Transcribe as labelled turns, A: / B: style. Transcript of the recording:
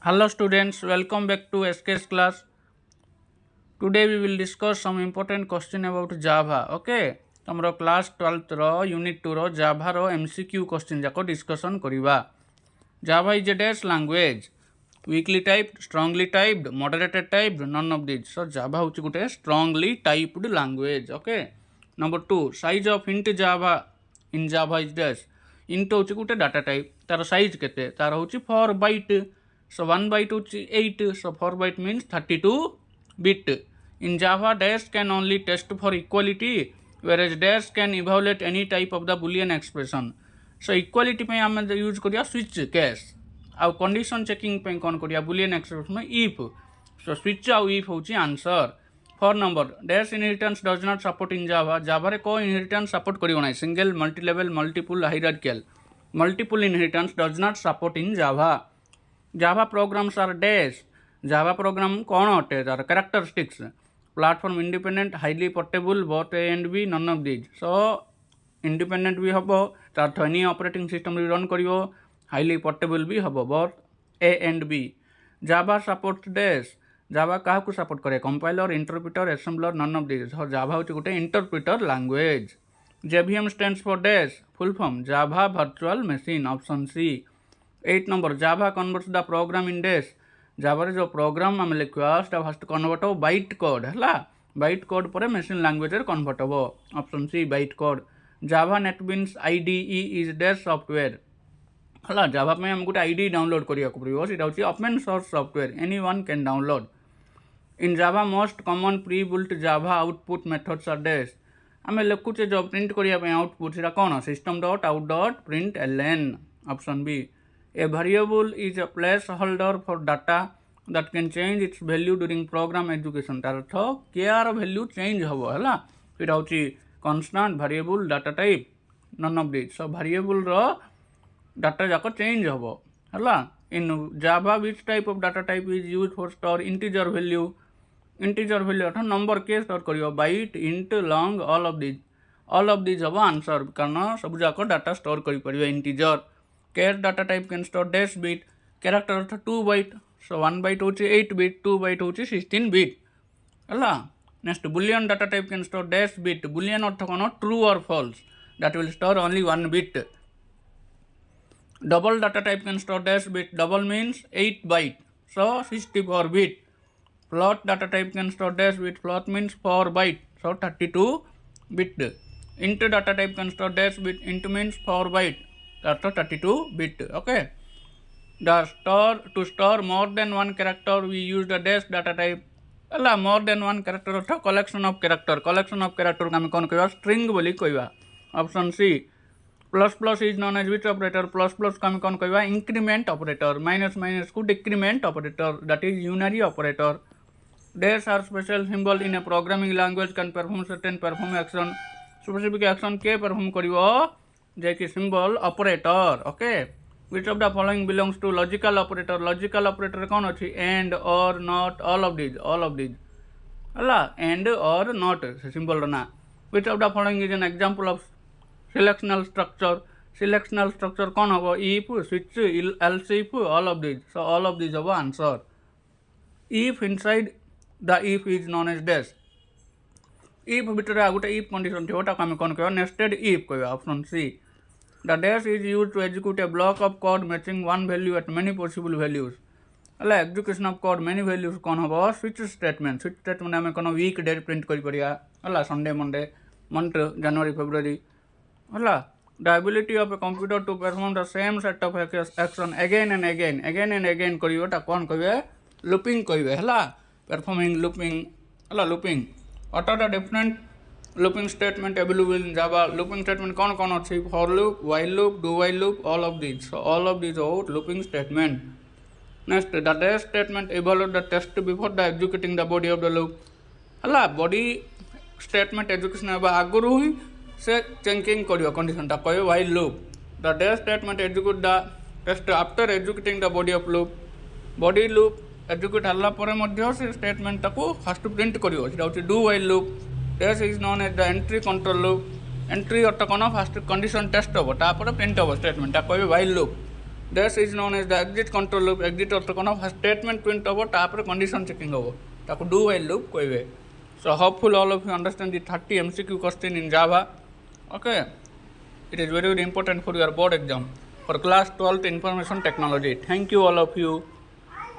A: Hello students, welcome back to Icse class. Today we will discuss some important question about Java. Okay, तमरो class 12th row unit 2 row Java row MCQ question जाको discussion करिवा. Java is a dash language. Weakly typed, strongly typed, moderated typed, none of these. So Java होची गुटे strongly typed language. Okay. Number 2, size of int Java in Java is dash. Int होची गुटे data type. तार size केते? तार होची 4 byte. So 1 byte होची 8. So 4 byte means 32 bit. In Java, dash can only test for equality, whereas dash can evaluate any type of the Boolean expression. So equality पे हम use करिया switch case. आउ condition checking पे कौन करिया Boolean expression में if. So switch आउ if होची answer. For number, dash inheritance does not support in Java. Java रे कोई inheritance support करियो नहीं. Single, multi-level, multiple, hierarchical. Multiple inheritance does not support in Java. Java programs are dash. Java program कौन होते हैं? Characteristics. Platform independent, highly portable, both A and B, none of these. So independent भी हबो, तार any operating system भी run करियो, highly portable भी हबो, both A and B. Java supports dash. Java काहा को support करे? Compiler, interpreter, assembler, none of these. So Java होची गुटे interpreter language. JVM stands for dash. Full form Java Virtual Machine. Option C. 8 number, Java converts the program in dash. Java रे जो programme आम लिखा सेटा first convert हो byte code है. Byte code पर machine language रे कन्वर्ट हो. Option C byte code. Java NetBeans IDE is dash software है. जावा में हम गोटे आईडी डाउनलोड करिया को पड़िबो. सेटा होची open source software, anyone can download. In Java most common prebuilt Java output methods are dash. आम लिखुचे जो प्रिंट करिया पे आउटपुट सेटा कोन? System dot out dot print LN. Option B. A variable is a placeholder for data that can change its value during program execution. तार अर्थ K R value change हम है. सेटा हूँ constant, variable, data type, none of these. So variable रो data जाक change हम है. In Java, which type of data type is used for store integer value? Integer value अर्थ नंबर के स्टोर करियो. Byte, int, long, all of these. All of these हम answer कारण सब जाक डाटा स्टोर करि परियो integer. Char data type can store dash bit. Character अर्थ 2 byte. So 1 byte होची 8 bit, 2 byte होची 16 bit है. Next, boolean data type can store dash bit. Boolean earth cone? True or false. That will store only 1 bit. Double data type can store dash bit. Double means 8 byte. So 64 bit. Float data type can store dash bit. Float means 4 byte. So 32 bit. Int data type can store dash bit. Int means 4 byte. That's 32 bit. Okay. To store more than one character, we use the dash data type. More than one character earth collection of character. Collection of character को हम कौन कहवा? String बोली कहवा. Option C. Plus plus is known as which operator? Plus plus को हम कौन कहवा? Increment operator. Minus minus को decrement operator. That is unary operator. Dash are special symbol in a programming language can perform certain perform action. Specific action के perform करिवो? जैकी symbol operator. Okay. Which of the following belongs to logical operator? Logical operator कौन अच्छी? And, or, not, all of these. All of these है. And, or, not symbol ना. Which of the following is an example of selectional structure? Selectional structure कौन हम? If, switch, else if, all of these. So all of these हम answer. If inside the if is known as dash. If भितर गोटे if condition थी आम कौन कह? Nested if कह. Option C. The dash is use to execute a block of code matching one value at many possible values है. Execution of code many values कौन हम? Switch statement. स्विच स्टेटमेंट आम कौन? वीक डे प्रिंट कर Sunday, Monday, month, January, February है. The ability of a computer to perform the same set of action again and again करा कौन कहे? Looping कहे है. परफॉर्मिंग लूपिंग है. Looping. What are the different looping statement available in Java? Looping statement कौन अच्छी? For loop, while loop, do while loop, all of these. So all of these are looping statement. Next, the dash statement evaluate the test before the executing the body of the loop. है. body statement execution हेबा आगुरु ही से checking करियो condition टा कहे while loop. The dash statement execute the test after executing the body of loop. Body loop execute हल्ला पर मध्य से statement को फास्ट प्रिंट करियो. सेटा होची do while loop. Dash is known as the entry control loop. Entry अर्थ कौन? First condition test हम तापर प्रिंट हम स्टेटमेंट कहे while loop. This is known as the exit control loop. Exit ortho kono statement print hobo tapore condition checking hobo taku do while loop koibe. So hopefully all of you understand the 30 MCQ question in Java. Okay, it is very important for your board exam for class 12th information technology. Thank you all of you.